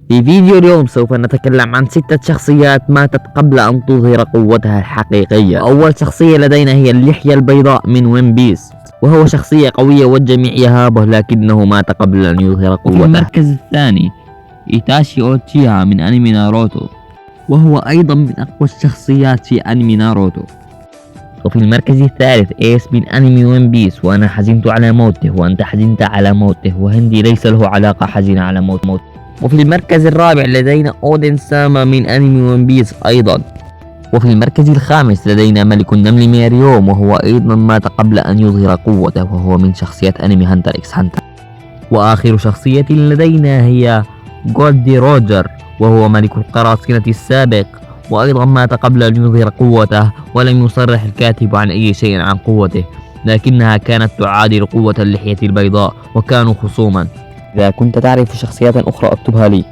في فيديو اليوم سوف نتكلم عن 6 شخصيات ماتت قبل أن تظهر قوتها الحقيقية. أول شخصية لدينا هي اللحية البيضاء من ون بيس، وهو شخصية قوية والجميع يهابه لكنه مات قبل أن يظهر قوته. وفي المركز الثاني إيتاشي أوتشيها من أنمي ناروتو، وهو أيضا من أقوى الشخصيات في أنمي ناروتو. وفي المركز الثالث ايس من أنمي ون بيس، وأنا حزنت على موته وأنت حزنت على موته، وهندي ليس له علاقة حزينة على موته. وفي المركز الرابع لدينا أودين ساما من أنمي ون بيس أيضا. وفي المركز الخامس لدينا ملك النمل ميريوم، وهو أيضا مات قبل أن يظهر قوته، وهو من شخصيات أنمي هانتر إكس هانتر. وآخر شخصية لدينا هي جولدي روجر، وهو ملك القراصنة السابق، وأيضا مات قبل أن يظهر قوته، ولم يصرح الكاتب عن أي شيء عن قوته، لكنها كانت تعادل قوة اللحية البيضاء، وكانوا خصوما. إذا كنت تعرف شخصيات أخرى اكتبها لي.